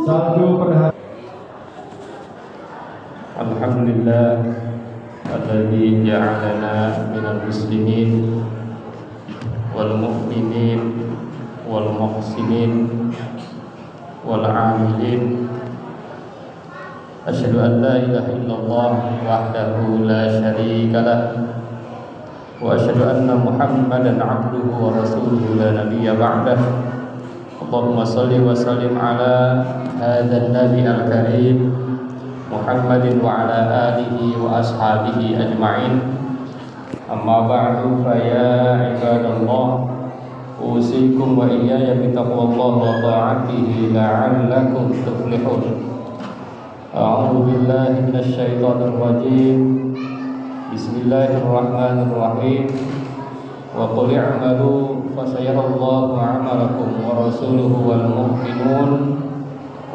salju perhatian. Alhamdulillah alladzi ja'alana minal muslimin wal mu'minin wal muhsinin wal 'amilin. Asyhadu an la ilaha illallah wahdahu la syarika lah wa asyhadu anna Muhammadan 'abduhu wa rasuluhu la nabiyya ba'dah. Allahumma shalli wa sallim ala hadzal nabi al-karim Muhammadin wa ala alihi wa ashabihi ajma'in. Amma ba'du fa ya ibadallah, usikum wa iyaya bi taqwallah wa ta'atihi la'allakum tuflihun. A'udzu billahi minasy syaithanir rajim. Bismillahirrahmanirrahim. Wa qul i'malu fa sayarallahu 'amalakum wa rasuluhu wal mu'minun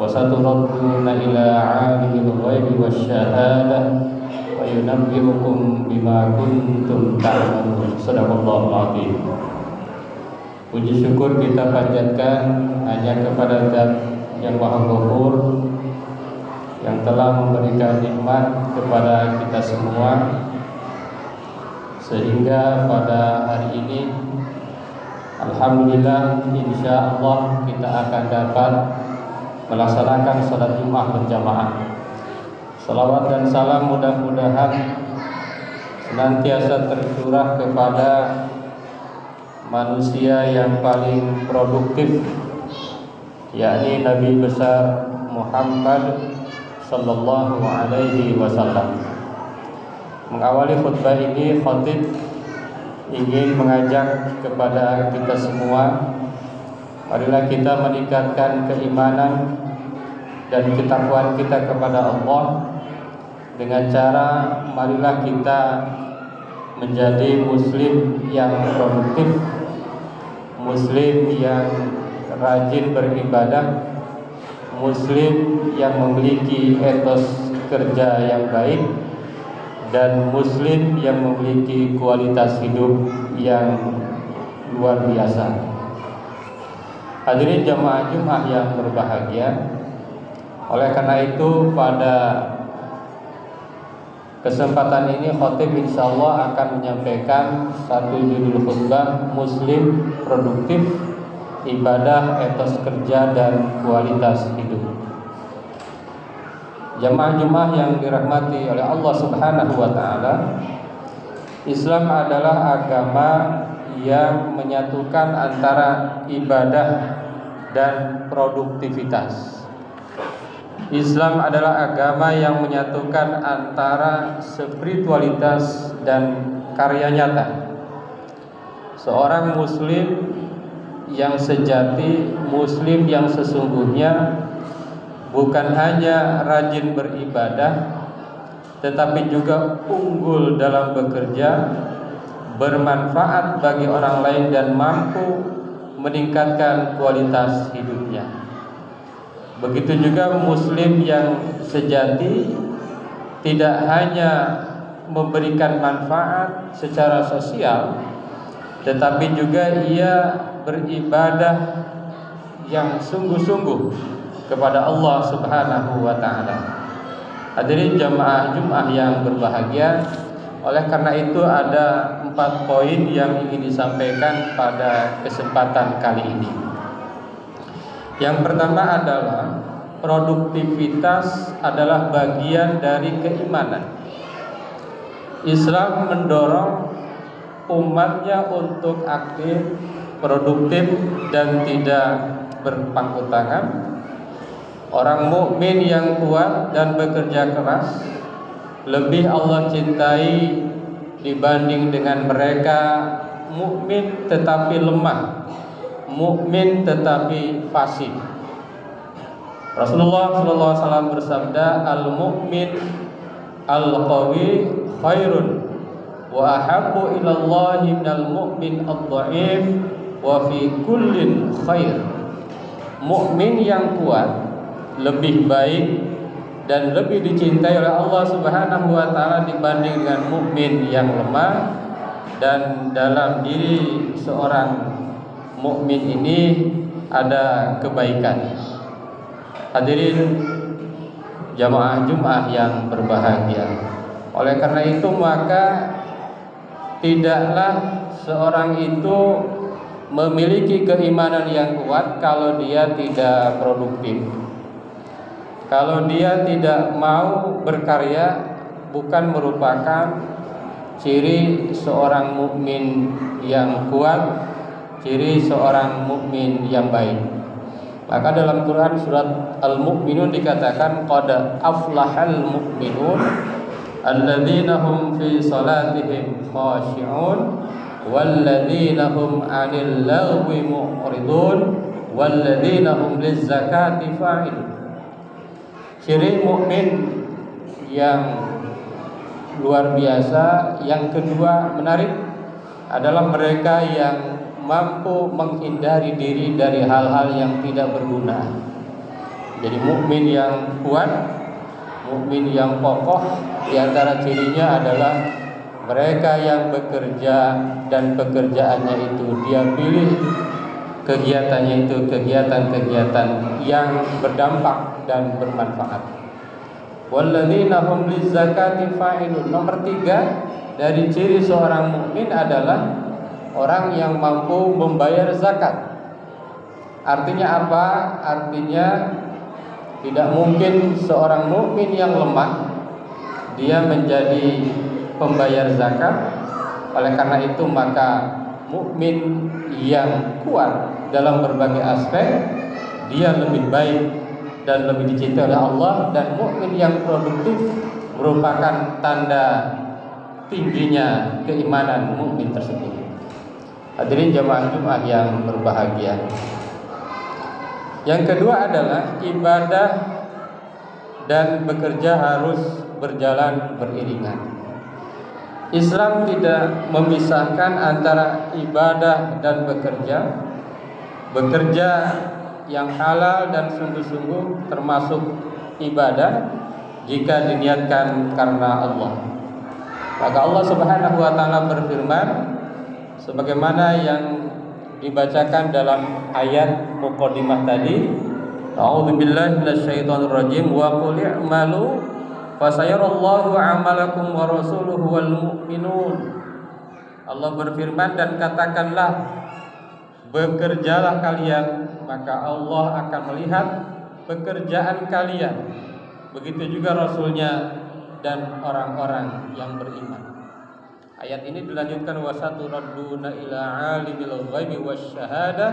wa saturadduna ila 'alimil ghaibi wasyahadah wa yunabbi'ukum bima kuntum ta'malun. Shadaqallahul 'azim. Puji syukur kita panjatkan hanya kepada Zat yang Maha Ghafur, yang telah memberikan nikmat kepada kita semua, sehingga pada hari ini alhamdulillah insyaallah kita akan dapat melaksanakan salat Jumat berjamaah. Salawat dan salam mudah-mudahan senantiasa tercurah kepada manusia yang paling produktif, yakni Nabi besar Muhammad sallallahu alaihi wasallam. Mengawali khutbah ini, khatib ingin mengajak kepada kita semua, marilah kita meningkatkan keimanan dan ketakwaan kita kepada Allah dengan cara marilah kita menjadi muslim yang produktif, muslim yang rajin beribadah, muslim yang memiliki etos kerja yang baik, dan muslim yang memiliki kualitas hidup yang luar biasa. Hadirin jamaah Jumat yang berbahagia, oleh karena itu pada kesempatan ini khatib insyaallah akan menyampaikan satu judul khutbah, Muslim Produktif, Ibadah, Etos Kerja, dan Kualitas Hidup. Jamaah Jumat yang dirahmati oleh Allah Subhanahu wa taala, Islam adalah agama yang menyatukan antara ibadah dan produktivitas. Islam adalah agama yang menyatukan antara spiritualitas dan karya nyata. Seorang muslim yang sejati, muslim yang sesungguhnya bukan hanya rajin beribadah, tetapi juga unggul dalam bekerja, bermanfaat bagi orang lain, dan mampu meningkatkan kualitas hidupnya. Begitu juga muslim yang sejati tidak hanya memberikan manfaat secara sosial, tetapi juga ia beribadah yang sungguh-sungguh kepada Allah Subhanahu wa taala. Hadirin jamaah Jumat yang berbahagia, oleh karena itu ada 4 poin yang ingin disampaikan pada kesempatan kali ini. Yang pertama adalah produktivitas adalah bagian dari keimanan. Islam mendorong umatnya untuk aktif, produktif, dan tidak berpangku tangan. Orang mukmin yang kuat dan bekerja keras lebih Allah cintai dibanding dengan mereka mukmin tetapi lemah, mukmin tetapi fasik. Rasulullah SAW bersabda, al-mu'min al-qawi khairun wa ahabbu ilallahi minal mu'min ad-dha'if wa fi kullin khair. Mukmin yang kuat lebih baik dan lebih dicintai oleh Allah Subhanahu wa taala dibanding dengan mukmin yang lemah, dan dalam diri seorang mukmin ini ada kebaikan. Hadirin jamaah Jumat yang berbahagia. Oleh karena itu maka tidaklah seorang itu memiliki keimanan yang kuat kalau dia tidak produktif. Kalau dia tidak mau berkarya, bukan merupakan ciri seorang mukmin yang kuat, ciri seorang mukmin yang baik. Maka dalam Quran surat Al-Mu'minun dikatakan qad aflahal mu'minun alladzina hum fi salatihim khashi'un walladzina hum 'anil lagwi mu'ridun walladzina hum lizzakati fa'ilun. Ciri mukmin yang luar biasa yang kedua menarik adalah mereka yang mampu menghindari diri dari hal-hal yang tidak berguna. Jadi mukmin yang kuat, mukmin yang kokoh, di antara cirinya adalah mereka yang bekerja dan pekerjaannya itu dia pilih kegiatannya itu kegiatan-kegiatan yang berdampak dan bermanfaat. Walladzina hum lizzakati fa'ilun. Nomor 3 dari ciri seorang mukmin adalah orang yang mampu membayar zakat. Artinya apa? Artinya tidak mungkin seorang mukmin yang lemah dia menjadi pembayar zakat. Oleh karena itu maka mukmin yang kuat dalam berbagai aspek dia lebih baik dan lebih dicintai oleh Allah, dan mukmin yang produktif merupakan tanda tingginya keimanan mukmin tersebut. Hadirin jamaah Jumat yang berbahagia. Yang kedua adalah ibadah dan bekerja harus berjalan beriringan. Islam tidak memisahkan antara ibadah dan bekerja. Bekerja yang halal dan sungguh-sungguh termasuk ibadah jika diniatkan karena Allah. Maka Allah Subhanahu wa taala berfirman sebagaimana yang dibacakan dalam ayat muqaddimah tadi, A'udzubillahi minasyaitonirrajim wa qul i'malu fasayarallahu 'amalakum wa rasuluhu wal mu'minun. Allah berfirman, dan katakanlah bekerjalah kalian, maka Allah akan melihat pekerjaan kalian. Begitu juga Rasulnya dan orang-orang yang beriman. Ayat ini dilanjutkan wasaturadduna ila alimil ghaibi wasyahadah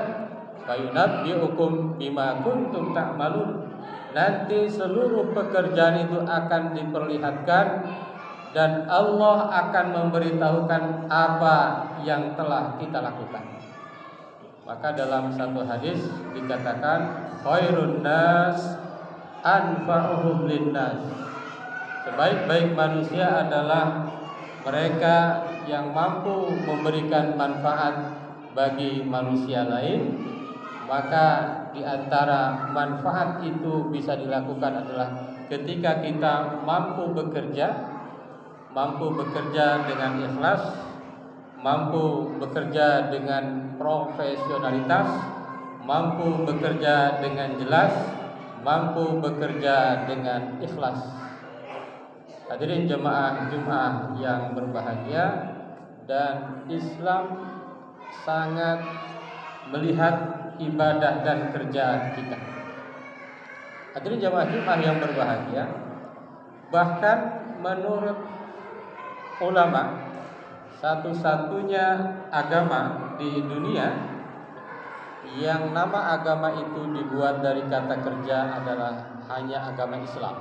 fayunabbi'ukum bima kuntum ta'malun. Nanti seluruh pekerjaan itu akan diperlihatkan dan Allah akan memberitahukan apa yang telah kita lakukan. Maka dalam satu hadis dikatakan khairun nas anfa'uhum linnas. Sebaik-baik manusia adalah mereka yang mampu memberikan manfaat bagi manusia lain. Maka di antara manfaat itu bisa dilakukan adalah ketika kita mampu bekerja dengan ikhlas, mampu bekerja dengan profesionalitas, mampu bekerja dengan jelas, mampu bekerja dengan ikhlas. Hadirin jemaah Jumat yang berbahagia, dan Islam sangat melihat ibadah dan kerja kita. Hadirin jemaah Jumat yang berbahagia, bahkan menurut ulama satu-satunya agama di dunia yang nama agama itu dibuat dari kata kerja adalah hanya agama Islam.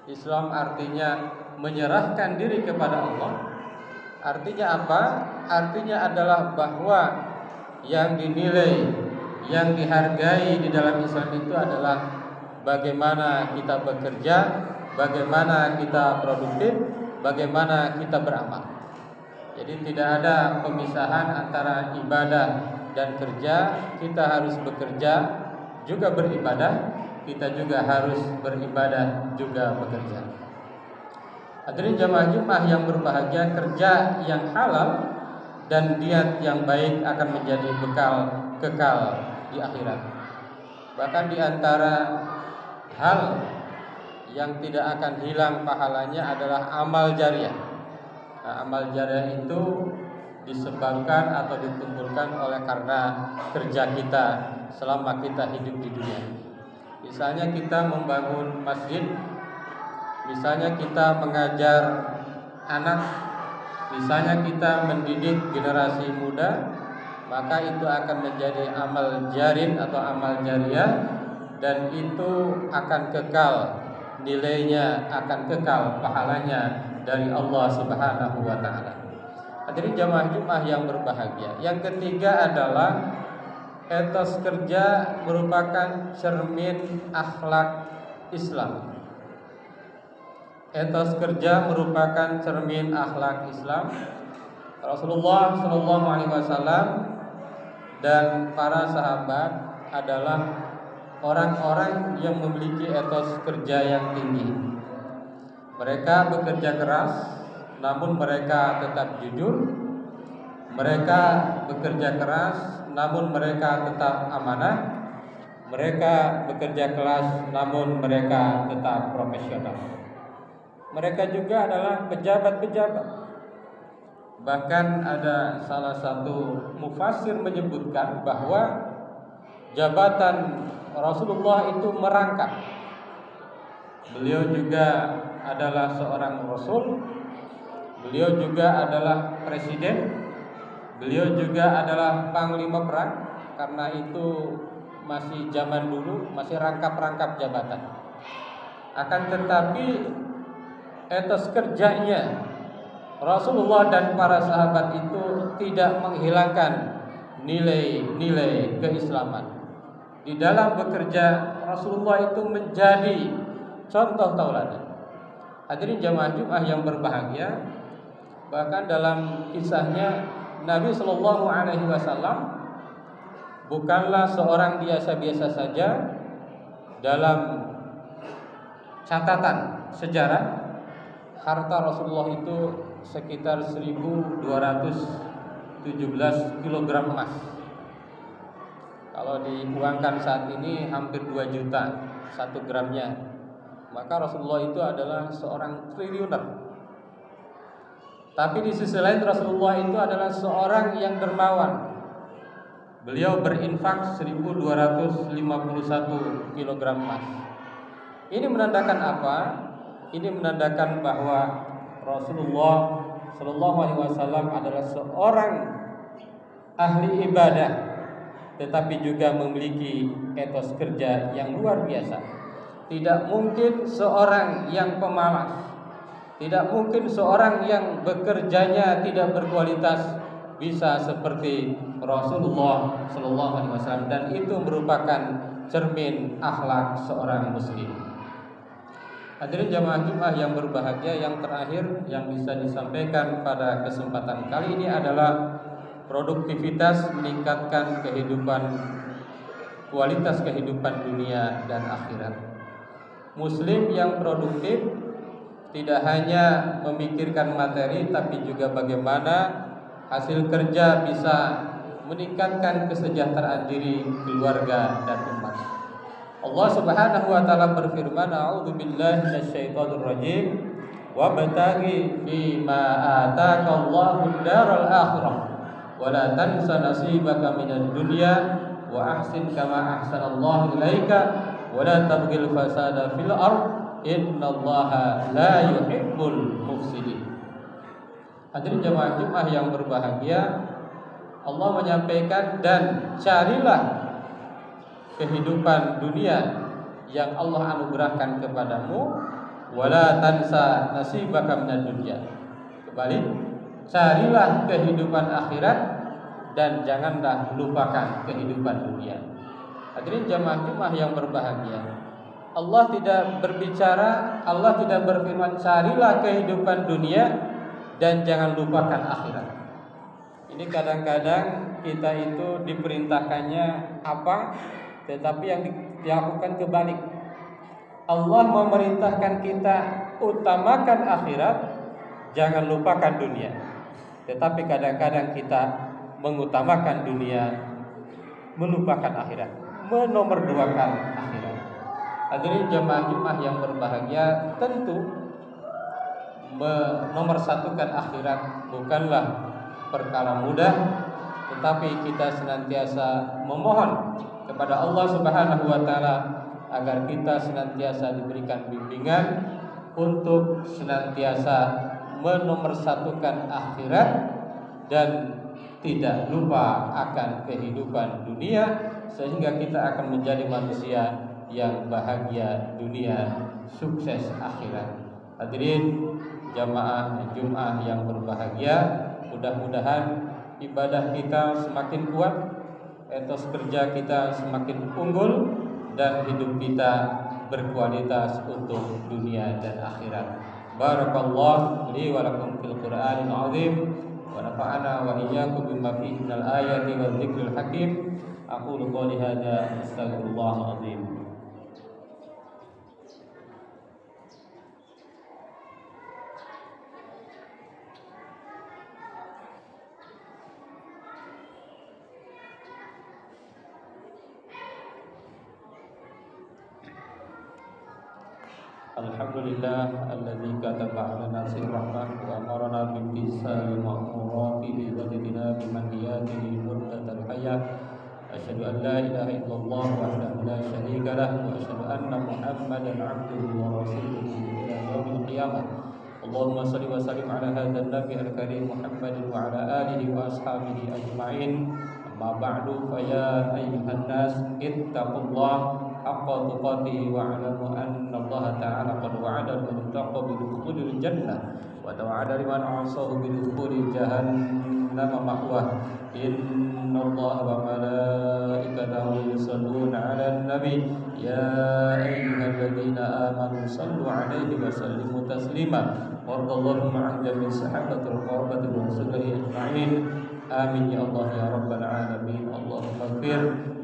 Islam artinya menyerahkan diri kepada Allah. Artinya apa? Artinya adalah bahwa yang dinilai, yang dihargai di dalam Islam itu adalah bagaimana kita bekerja, bagaimana kita produktif, bagaimana kita beramal. Jadi tidak ada pemisahan antara ibadah dan kerja. Kita harus bekerja juga beribadah, kita juga harus beribadah juga bekerja. Hadirin jamaah Jumat yang berbahagia, kerja yang halal dan niat yang baik akan menjadi bekal kekal di akhirat. Bahkan di antara hal yang tidak akan hilang pahalanya adalah amal jariah. Nah, amal jariah itu disebabkan atau ditimbulkan oleh karena kerja kita selama kita hidup di dunia. Misalnya kita membangun masjid, misalnya kita mengajar anak, misalnya kita mendidik generasi muda, maka itu akan menjadi amal jarin atau amal jariah, dan itu akan kekal, nilainya akan kekal, pahalanya dari Allah Subhanahu wa taala. Hadirin jamaah Jumat yang berbahagia. Yang ketiga adalah etos kerja merupakan cermin akhlak Islam. Etos kerja merupakan cermin akhlak Islam. Rasulullah Shallallahu Alaihi Wasallam dan para sahabat adalah orang-orang yang memiliki etos kerja yang tinggi. Mereka bekerja keras, namun mereka tetap jujur. Mereka bekerja keras, namun mereka tetap amanah. Mereka bekerja keras, namun mereka tetap profesional. Mereka juga adalah pejabat-pejabat. Bahkan ada salah satu mufassir menyebutkan bahwa jabatan Rasulullah itu merangkap. Beliau juga adalah seorang rasul. Beliau juga adalah presiden. Beliau juga adalah panglima perang. Karena itu masih zaman dulu, masih rangkap-rangkap jabatan. Akan tetapi etos kerjanya Rasulullah dan para sahabat itu tidak menghilangkan nilai-nilai keislaman. Di dalam bekerja, Rasulullah itu menjadi contoh tauladan. Hadirin jamaah Jumat yang berbahagia, bahkan dalam kisahnya Nabi Shallallahu Alaihi Wasallam bukanlah seorang biasa-biasa saja. Dalam catatan sejarah, harta Rasulullah itu sekitar 1.217 kg emas. Kalau diuangkan saat ini hampir 2 juta 1 gramnya. Maka Rasulullah itu adalah seorang triliuner. Tapi di sisi lain Rasulullah itu adalah seorang yang dermawan. Beliau berinfak 1.251 kg emas. Ini menandakan apa? Ini menandakan bahwa Rasulullah Shallallahu Alaihi Wasallam adalah seorang ahli ibadah, tetapi juga memiliki etos kerja yang luar biasa. Tidak mungkin seorang yang pemalas, tidak mungkin seorang yang bekerjanya tidak berkualitas bisa seperti Rasulullah Shallallahu Alaihi Wasallam, dan itu merupakan cermin akhlak seorang muslim. Hadirin jamaah Jumat yang berbahagia, yang terakhir yang bisa disampaikan pada kesempatan kali ini adalah produktivitas meningkatkan kualitas kehidupan dunia dan akhirat. Muslim yang produktif tidak hanya memikirkan materi, tapi juga bagaimana hasil kerja bisa meningkatkan kesejahteraan diri, keluarga, dan umat. Allah Subhanahu wa taala berfirman, "A'udzu billahi minasyaitonir rajim. Wabtaghi fima ataka Allahu ad-daral akhirah wa la tansa nasibaka minad dunya wa ahsin kama ahsanallahu ilaika wa la tabghil fasada fil ard innallaha la yuhibbul mufsidin." Hadirin jamaah Jumat yang berbahagia, Allah menyampaikan, dan carilah kehidupan dunia yang Allah anugerahkan kepadamu, wala tansa nasibaka minad dunya. Kembali, carilah kehidupan akhirat dan janganlah lupakan kehidupan dunia. Hadirin jamaah Jumat yang berbahagia, Allah tidak berbicara, Allah tidak berfirman carilah kehidupan dunia dan jangan lupakan akhirat. Ini kadang-kadang kita itu diperintahkannya apa, tetapi yang dilakukan kebalik. Allah memerintahkan kita utamakan akhirat, jangan lupakan dunia. Tetapi kadang-kadang kita mengutamakan dunia, melupakan akhirat. menomorduakan akhirat. Hadirin jamaah Jumat yang berbahagia, tentu menomorsatukan akhirat bukanlah perkara mudah, tetapi kita senantiasa memohon kepada Allah Subhanahu wa taala agar kita senantiasa diberikan bimbingan untuk senantiasa menomorsatukan akhirat dan tidak lupa akan kehidupan dunia, sehingga kita akan menjadi manusia yang bahagia dunia, sukses akhirat. Hadirin jamaah Jumat yang berbahagia, mudah-mudahan ibadah kita semakin kuat, etos kerja kita semakin unggul, dan hidup kita berkualitas untuk dunia dan akhirat. Barakallahu li wa lakum fil Qur'anil azim wa nafa'ana wa iyyakum bima fihi minal ayati wa dzikril hakim. Aqulu qouli hadza astaghfirullahal azim. Alhamdulillah alladzi kataba 'ala nafsihi rahmah wa amarna bimtisali ma'muratihi wa jadina bimanhiyatihi muddatal hayat. Asyhadu an la ilaha illallah wahdahu la syarika lah wa asyhadu anna Muhammadan 'abduhu wa rasuluhu ila yaumil qiyamah. Allahumma shalli wa sallim 'ala hadzal nabi al-karim Muhammadin wa 'ala alihi wa ashabihi ajma'in. Amma ba'du, fa ya ayyuhan nas ittaqullaha haqqa tuqatih wa 'alamu anna Allah ta'ala qad wa'ada man ittaqa bi dukhulil jannah wa tawa'ada liman 'asahu bi dukhulil jahannam ma'wah. Inna Allah wa malaikatahu yusalluna 'alan nabi ya ayyuhalladzina amanu sallu 'alaihi wa sallimu taslima. Warḍallahu 'an jami'i sahabatil qurabati wa rasulihi ajma'in. Amin ya Allah ya rabbal alamin. Allahumma ighfir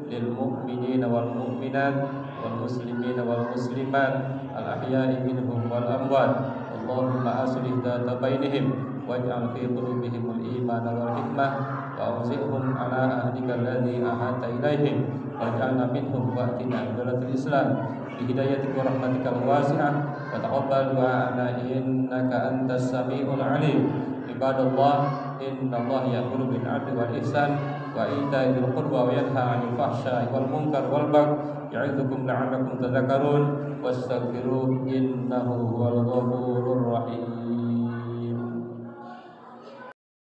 lil mu'minina wal mu'minat wal muslimina wal muslimat al ahya'i minhum wal amwat. Allahumma aslih dhata bainihim waj'al fi qulubihim al iman wal hikmah wa awzi'hum ala ahdika alladhi ahata ilaihim waj'alna minhum wa atina bilatil islam bi hidayatika wa rahmatika al wasi'ah wa taqabbal du'ana innaka antas samiul alim. Ibadallah, innallaha ya'muru bil 'adli wal ihsan wa ita'i dzil qurba wa yanha 'anil fahsya'i wal munkar wal baghi ya'idzukum la'allakum tadhakkarun wastaghfiruhu innahu huwal ghafurur rahim.